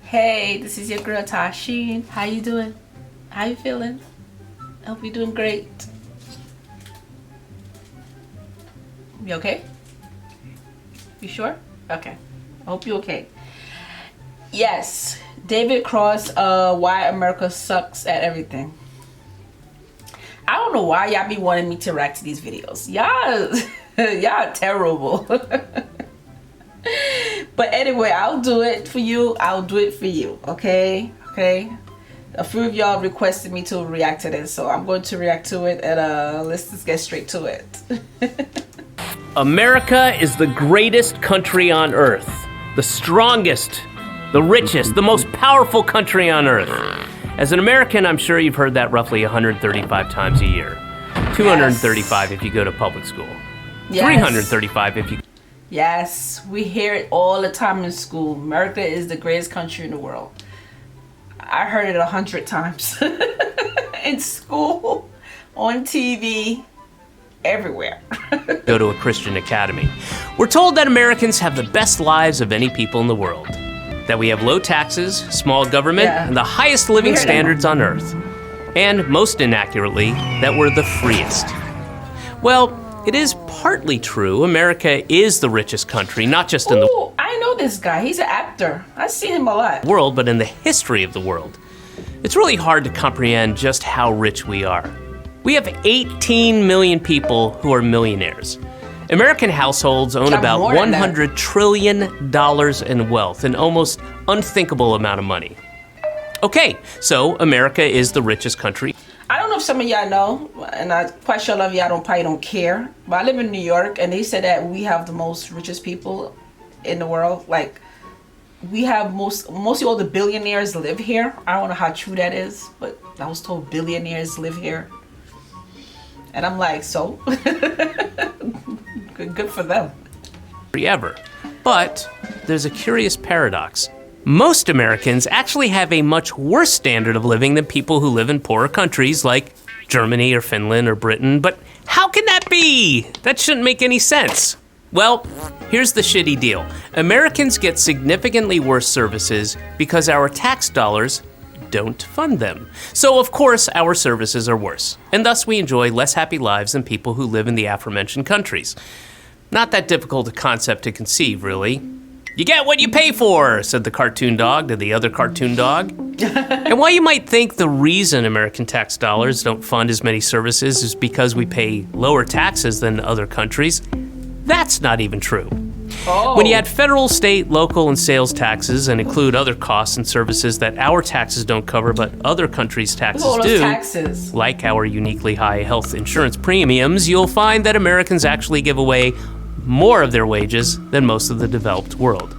Hey, this is your girl Tysheen. How you doing? How you feeling? I hope you're doing great. You okay? You sure? Okay. I hope you're okay. Yes, David Cross, why America sucks at everything. I don't know why y'all be wanting me to react to these videos. Y'all terrible. But anyway, I'll do it for you. I'll do it for you. Okay? Okay? A few of y'all requested me to react to this, so I'm going to react to it, and let's just get straight to it. America is the greatest country on earth. The strongest, the richest, the most powerful country on earth. As an American, I'm sure you've heard that roughly 135 times a year. 235 if you go to public school. Yes. 335 if you... Yes, we hear it all the time in school. America is the greatest country in the world. I heard it 100 times. In school, on TV, everywhere. Go to a Christian academy. We're told that Americans have the best lives of any people in the world. That we have low taxes, small government, and the highest living standards on earth. And most inaccurately, that we're the freest. Well, it is partly true. America is the richest country, not just in the... I know this guy. He's an actor. I've seen him a lot. ...world, but in the history of the world. It's really hard to comprehend just how rich we are. We have 18 million people who are millionaires. American households own about $100 trillion in wealth, an almost unthinkable amount of money. Okay, so America is the richest country. I don't know if some of y'all know, and I'm quite sure a lot of y'all probably don't care, but I live in New York, and they said that we have the most richest people in the world. Like, we have mostly all the billionaires live here. I don't know how true that is, but I was told billionaires live here. And I'm like, so? Good for them. Ever. But there's a curious paradox. Most Americans actually have a much worse standard of living than people who live in poorer countries like Germany or Finland or Britain. But how can that be? That shouldn't make any sense. Well, here's the shitty deal. Americans get significantly worse services because our tax dollars don't fund them. So of course our services are worse, and thus we enjoy less happy lives than people who live in the aforementioned countries. Not that difficult a concept to conceive, really. You get what you pay for, said the cartoon dog to the other cartoon dog. And while you might think the reason American tax dollars don't fund as many services is because we pay lower taxes than other countries, that's not even true. Oh. When you add federal, state, local, and sales taxes and include other costs and services that our taxes don't cover but other countries' taxes do, like our uniquely high health insurance premiums, you'll find that Americans actually give away more of their wages than most of the developed world.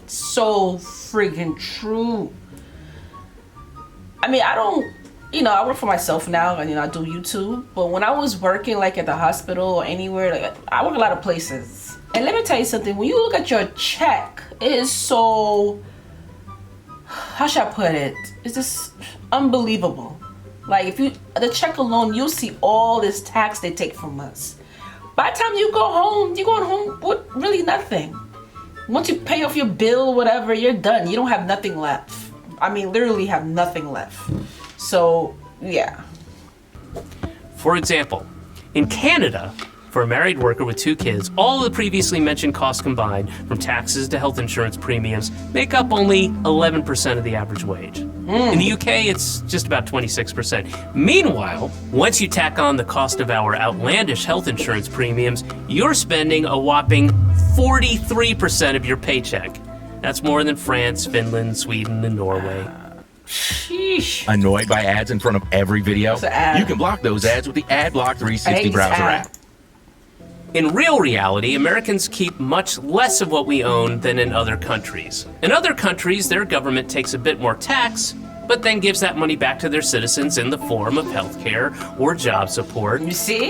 So freaking true. I mean, I work for myself now, and I do YouTube, but when I was working like at the hospital or anywhere, like I work a lot of places. And let me tell you something, when you look at your check, it is so, how should I put it? It's just unbelievable. Like the check alone, you'll see all this tax they take from us. By the time you go home, you're going home with really nothing. Once you pay off your bill or whatever, you're done. You don't have nothing left. I mean, literally have nothing left. So, yeah. For example, in Canada, for a married worker with 2 kids, all of the previously mentioned costs combined, from taxes to health insurance premiums, make up only 11% of the average wage. In the UK, it's just about 26%. Meanwhile, once you tack on the cost of our outlandish health insurance premiums, you're spending a whopping 43% of your paycheck. That's more than France, Finland, Sweden, and Norway. Sheesh. Annoyed by ads in front of every video? You can block those ads with the AdBlock 360 browser app. In real reality, Americans keep much less of what we own than in other countries. In other countries, their government takes a bit more tax, but then gives that money back to their citizens in the form of healthcare or job support,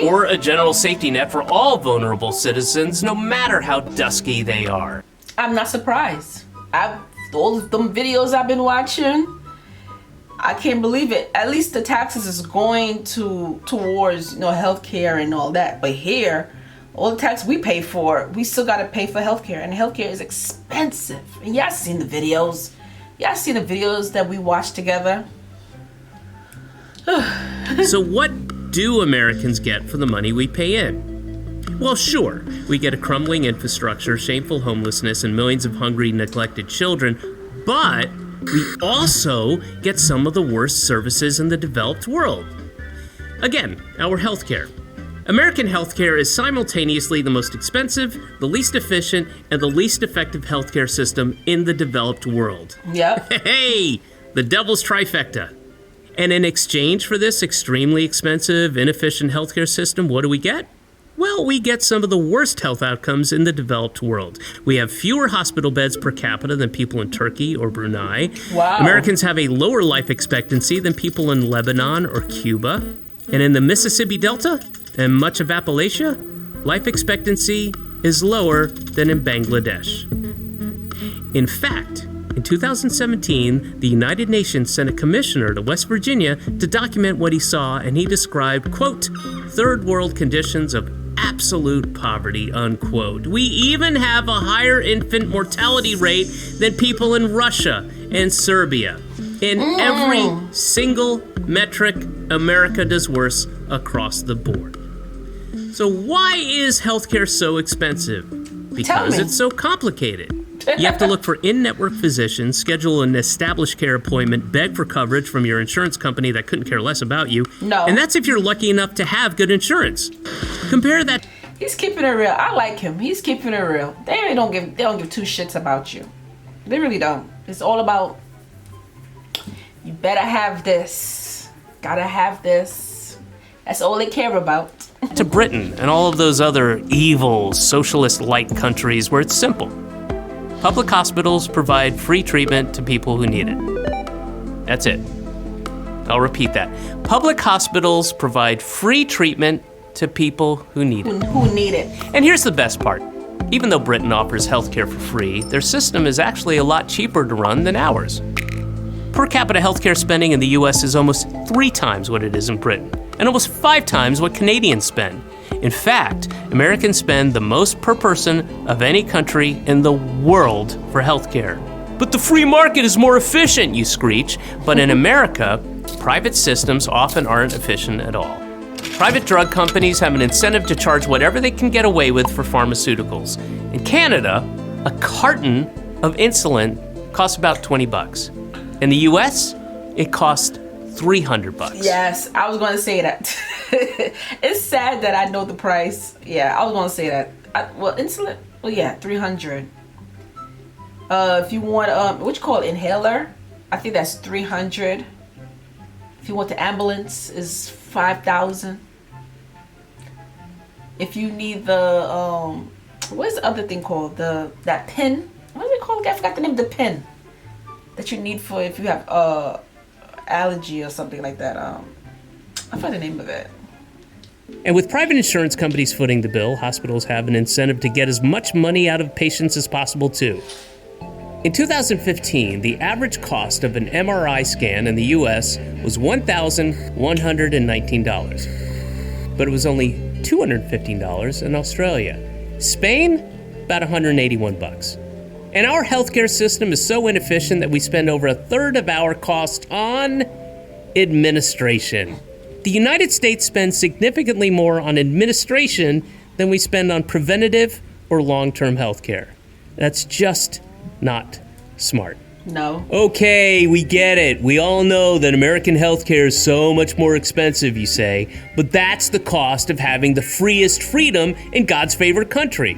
or a general safety net for all vulnerable citizens, no matter how dusky they are. I'm not surprised. All them videos I've been watching, I can't believe it. At least the taxes is going towards healthcare and all that, but here, all the tax we pay for, we still got to pay for healthcare, and healthcare is expensive. And y'all seen the videos. Y'all see the videos that we watched together? So what do Americans get for the money we pay in? Well, sure, we get a crumbling infrastructure, shameful homelessness, and millions of hungry, neglected children, but we also get some of the worst services in the developed world. Again, our healthcare. American healthcare is simultaneously the most expensive, the least efficient, and the least effective healthcare system in the developed world. Yep. Hey, the devil's trifecta. And in exchange for this extremely expensive, inefficient healthcare system, what do we get? Well, we get some of the worst health outcomes in the developed world. We have fewer hospital beds per capita than people in Turkey or Brunei. Wow. Americans have a lower life expectancy than people in Lebanon or Cuba. And in the Mississippi Delta and much of Appalachia, life expectancy is lower than in Bangladesh. In fact, in 2017, the United Nations sent a commissioner to West Virginia to document what he saw, and he described, quote, third world conditions of absolute poverty, unquote. We even have a higher infant mortality rate than people in Russia and Serbia. In every single metric, America does worse across the board. So why is healthcare so expensive? Because it's so complicated. You have to look for in-network physicians, schedule an established care appointment, beg for coverage from your insurance company that couldn't care less about you. No. And that's if you're lucky enough to have good insurance. Compare that. He's keeping it real. I like him. He's keeping it real. They really don't give two shits about you. They really don't. It's all about, you better have this. Gotta have this. That's all they care about. To Britain and all of those other evil, socialist-like countries where it's simple. Public hospitals provide free treatment to people who need it. That's it. I'll repeat that. Public hospitals provide free treatment to people who need it. Who need it. And here's the best part. Even though Britain offers healthcare for free, their system is actually a lot cheaper to run than ours. Per capita healthcare spending in the US is almost 3 times what it is in Britain, and almost 5 times what Canadians spend. In fact, Americans spend the most per person of any country in the world for healthcare. But the free market is more efficient, you screech. But in America, private systems often aren't efficient at all. Private drug companies have an incentive to charge whatever they can get away with for pharmaceuticals. In Canada, a carton of insulin costs about $20. In the US, it costs $300. Yes, I was going to say that. It's sad that I know the price. Yeah, I was going to say that. Insulin. Well, yeah, $300. If you want what you call it, inhaler, I think that's $300. If you want the ambulance, is $5,000. If you need the what is the other thing called? That pin. What is it called? I forgot the name of the pin that you need for if you have allergy or something like that. I forgot the name of it. And with private insurance companies footing the bill, hospitals have an incentive to get as much money out of patients as possible, too. In 2015, the average cost of an MRI scan in the U.S. was $1,119, but it was only $215 in Australia. Spain, about $181. And our healthcare system is so inefficient that we spend over a third of our cost on administration. The United States spends significantly more on administration than we spend on preventative or long-term healthcare. That's just not smart. No. Okay, we get it. We all know that American healthcare is so much more expensive, you say, but that's the cost of having the freest freedom in God's favorite country.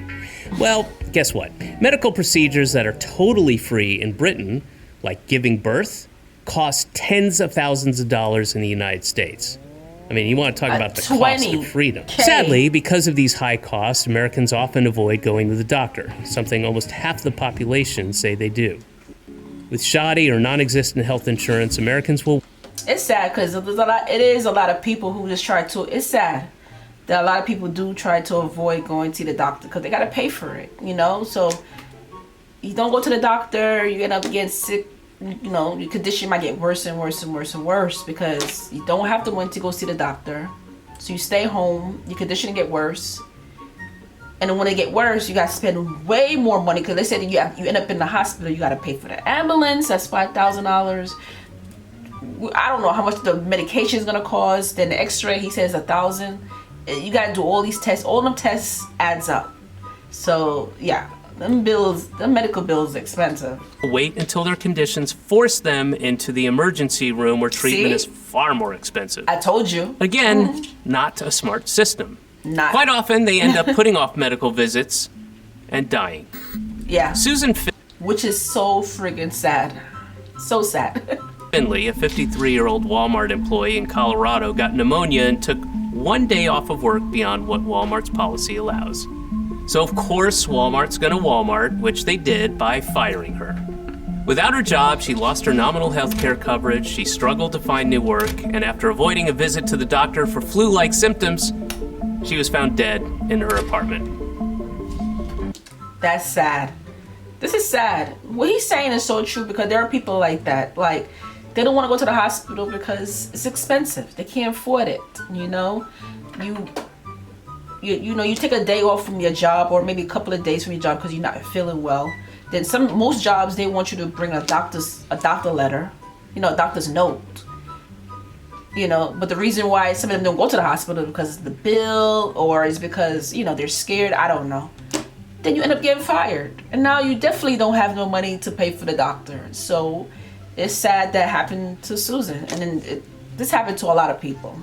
Well, guess what? Medical procedures that are totally free in Britain, like giving birth, cost tens of thousands of dollars in the United States. I mean, you want to talk about the cost of freedom. Sadly, because of these high costs, Americans often avoid going to the doctor, something almost half the population say they do. With shoddy or non-existent health insurance, Americans will... It's sad because it is a lot of people who just try to... It's sad that a lot of people do try to avoid going to the doctor because they got to pay for it, you know? So you don't go to the doctor, you end up getting sick. You know, your condition might get worse and worse and worse and worse because you don't have the money to go see the doctor. So you stay home, your condition get worse. And then when it get worse, you got to spend way more money because they said that you end up in the hospital. You got to pay for the ambulance. That's $5,000. I don't know how much the medication is gonna cost. Then the X-ray, he says $1,000. You got to do all these tests. All them tests adds up. So yeah, them medical bills are expensive. Wait until their conditions force them into the emergency room where treatment is far more expensive. I told you. Again, not a smart system. Quite often, they end up putting off medical visits and dying. Yeah. Susan which is so friggin' sad. So sad. Finley, a 53-year-old Walmart employee in Colorado, got pneumonia and took one day off of work beyond what Walmart's policy allows. So of course, Walmart's gonna Walmart, which they did by firing her. Without her job, she lost her nominal health care coverage, she struggled to find new work, and after avoiding a visit to the doctor for flu-like symptoms, she was found dead in her apartment. That's sad. This is sad. What he's saying is so true because there are people like that. Like, they don't want to go to the hospital because it's expensive. They can't afford it. You know, you take a day off from your job or maybe a couple of days from your job because you're not feeling well. Then most jobs, they want you to bring a doctor letter, a doctor's note. But the reason why some of them don't go to the hospital is because of the bill or is because, they're scared. I don't know. Then you end up getting fired. And now you definitely don't have no money to pay for the doctor. So it's sad that happened to Susan. And then this happened to a lot of people.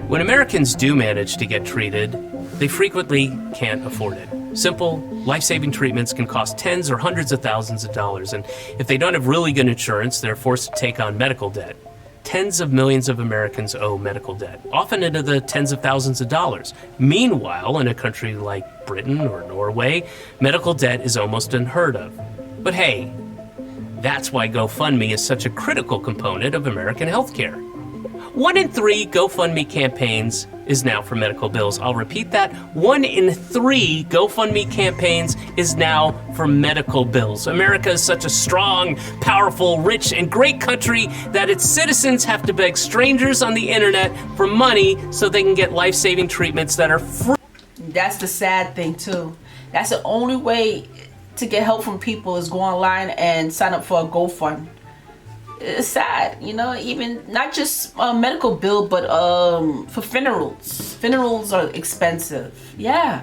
When Americans do manage to get treated, they frequently can't afford it. Simple, life-saving treatments can cost tens or hundreds of thousands of dollars, and if they don't have really good insurance, they're forced to take on medical debt. Tens of millions of Americans owe medical debt, often into the tens of thousands of dollars. Meanwhile, in a country like Britain or Norway, medical debt is almost unheard of. But hey, that's why GoFundMe is such a critical component of American healthcare. 1 in 3 GoFundMe campaigns is now for medical bills. I'll repeat that. 1 in 3 GoFundMe campaigns is now for medical bills. America is such a strong, powerful, rich, and great country that its citizens have to beg strangers on the internet for money so they can get life-saving treatments that are free. That's the sad thing, too. That's the only way to get help from people is go online and sign up for a GoFund. It's sad, even not just medical bill, but for funerals. Funerals are expensive. Yeah.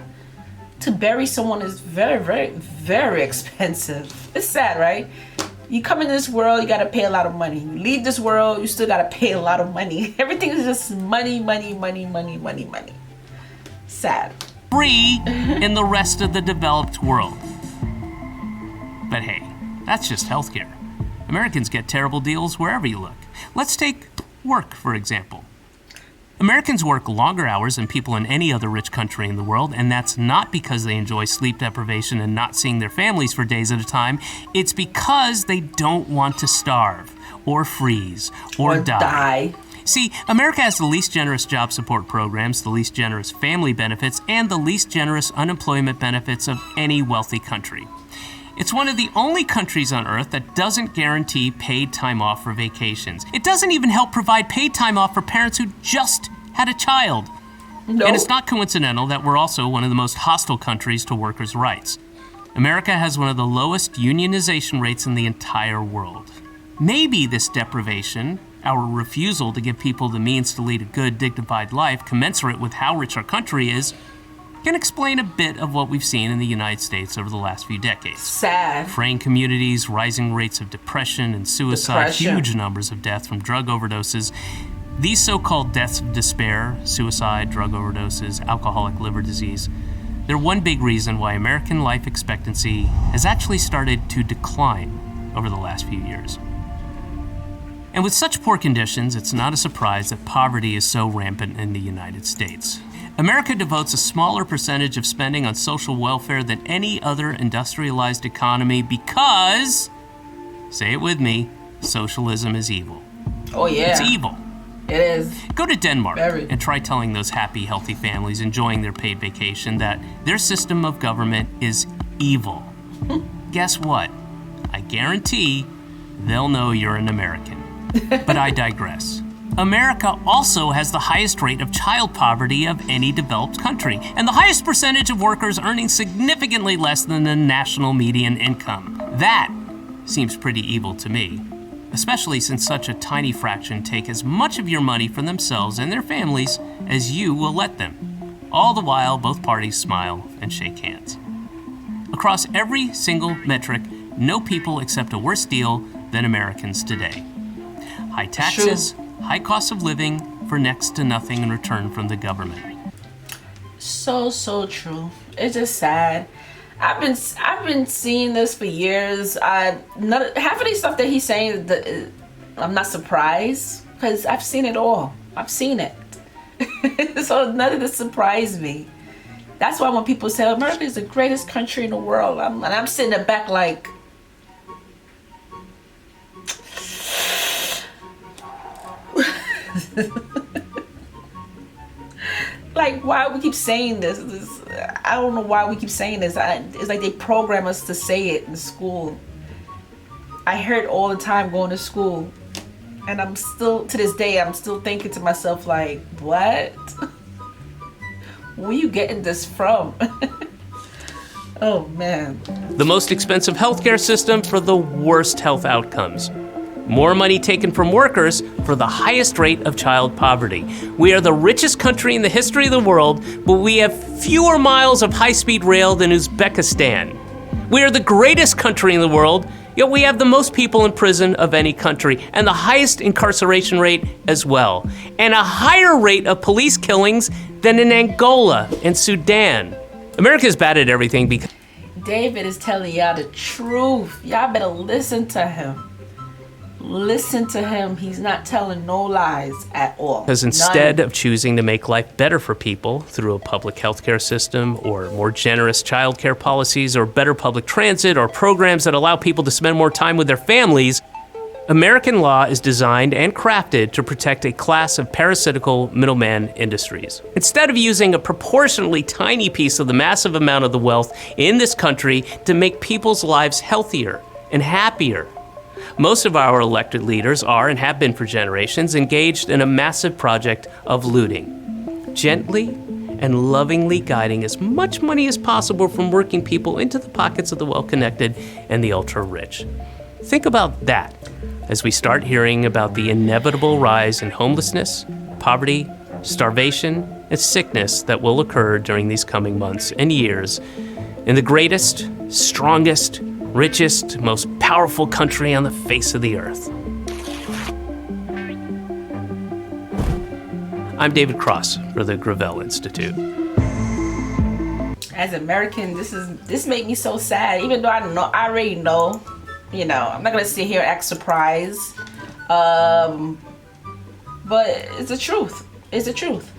To bury someone is very, very, very expensive. It's sad, right? You come into this world, you got to pay a lot of money. You leave this world, you still got to pay a lot of money. Everything is just money, money, money, money, money, money. Sad. Free in the rest of the developed world. But hey, that's just healthcare. Americans get terrible deals wherever you look. Let's take work, for example. Americans work longer hours than people in any other rich country in the world, and that's not because they enjoy sleep deprivation and not seeing their families for days at a time. It's because they don't want to starve, or freeze, or die. See, America has the least generous job support programs, the least generous family benefits, and the least generous unemployment benefits of any wealthy country. It's one of the only countries on Earth that doesn't guarantee paid time off for vacations. It doesn't even help provide paid time off for parents who just had a child. No. And it's not coincidental that we're also one of the most hostile countries to workers' rights. America has one of the lowest unionization rates in the entire world. Maybe this deprivation, our refusal to give people the means to lead a good, dignified life commensurate with how rich our country is, can explain a bit of what we've seen in the United States over the last few decades. Sad. Fraying communities, rising rates of depression and suicide, huge numbers of deaths from drug overdoses. These so-called deaths of despair, suicide, drug overdoses, alcoholic liver disease, they're one big reason why American life expectancy has actually started to decline over the last few years. And with such poor conditions, it's not a surprise that poverty is so rampant in the United States. America devotes a smaller percentage of spending on social welfare than any other industrialized economy because, say it with me, socialism is evil. Oh yeah. It's evil. It is. Go to Denmark and try telling those happy, healthy families enjoying their paid vacation that their system of government is evil. Guess what? I guarantee they'll know you're an American. But I digress. America also has the highest rate of child poverty of any developed country, and the highest percentage of workers earning significantly less than the national median income. That seems pretty evil to me, especially since such a tiny fraction take as much of your money for themselves and their families as you will let them. All the while, both parties smile and shake hands. Across every single metric, no people accept a worse deal than Americans today. High taxes, high cost of living for next to nothing in return from the government. So true. It's just sad. I've been seeing this for years. Half of the stuff that he's saying, I'm not surprised because I've seen it all. I've seen it. So none of this surprised me. That's why when people say America is the greatest country in the world, I'm sitting in the back like, like, why we keep saying this? I don't know why we keep saying this. It's like they program us to say it in school. I hear it all the time going to school, and I'm still, to this day, I'm still thinking to myself like, what? Where are you getting this from? Oh man. The most expensive healthcare system for the worst health outcomes. More money taken from workers for the highest rate of child poverty. We are the richest country in the history of the world, but we have fewer miles of high-speed rail than Uzbekistan. We are the greatest country in the world, yet we have the most people in prison of any country, and the highest incarceration rate as well, and a higher rate of police killings than in Angola and Sudan. America is bad at everything because David is telling y'all the truth. Y'all better listen to him. Listen to him. He's not telling no lies at all. Because instead of choosing to make life better for people through a public healthcare system or more generous childcare policies or better public transit or programs that allow people to spend more time with their families, American law is designed and crafted to protect a class of parasitical middleman industries. Instead of using a proportionally tiny piece of the massive amount of the wealth in this country to make people's lives healthier and happier, most of our elected leaders are, and have been for generations, engaged in a massive project of looting, gently and lovingly guiding as much money as possible from working people into the pockets of the well-connected and the ultra-rich. Think about that as we start hearing about the inevitable rise in homelessness, poverty, starvation, and sickness that will occur during these coming months and years in the greatest, strongest, richest, most powerful country on the face of the earth. I'm David Cross for the Gravel Institute. As an American, this made me so sad. Even though I already know, I'm not gonna sit here and act surprised. But it's the truth. It's the truth.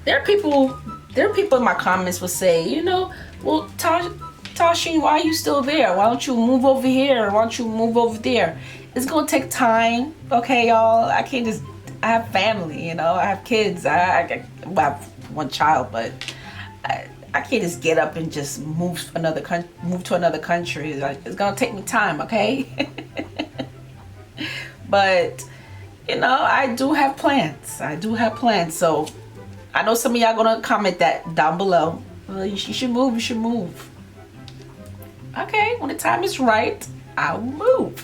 There are people in my comments will say, well, Tysheen, why are you still there? Why don't you move over here? Why don't you move over there? It's gonna take time, okay, y'all. I can't just. I have family, I have kids. I have one child, but I can't just get up and just move to another country. It's gonna take me time, okay? But I do have plans. So I know some of y'all gonna comment that down below. Well, you should move. Okay, when the time is right, I'll move.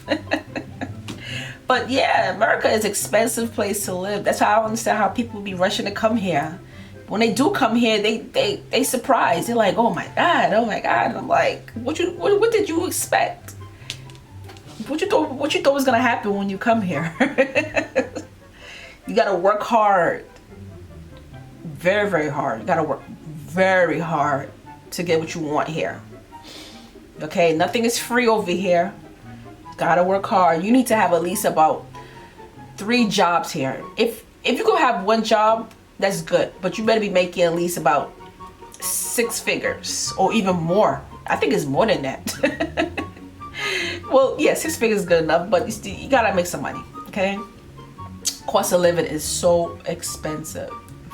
But yeah, America is an expensive place to live. That's how I don't understand how people be rushing to come here. When they do come here, they surprised. They're like, oh my God. And I'm like, what did you expect? What you thought was gonna happen when you come here? You gotta work hard. Very, very hard. You gotta work very hard to get what you want here. Okay, nothing is free over here. Gotta work hard. You need to have at least about 3 jobs here. If you go have one job, that's good, but you better be making at least about 6 figures or even more. I think it's more than that. Well, yeah, 6 figures is good enough, but you gotta make some money, okay? Cost of living is so expensive,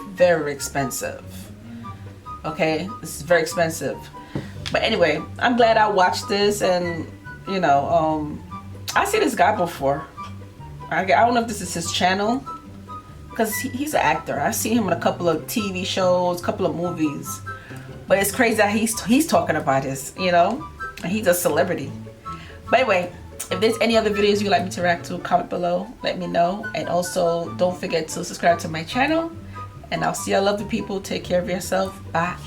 very expensive. Okay, this is very expensive. But anyway, I'm glad I watched this, and I see this guy before. I don't know if this is his channel, because he's an actor. I've seen him in a couple of TV shows, a couple of movies. But it's crazy that he's talking about this, you know? And he's a celebrity. But anyway, if there's any other videos you'd like me to react to, comment below. Let me know. And also, don't forget to subscribe to my channel. And I'll see you lovely people. Take care of yourself. Bye.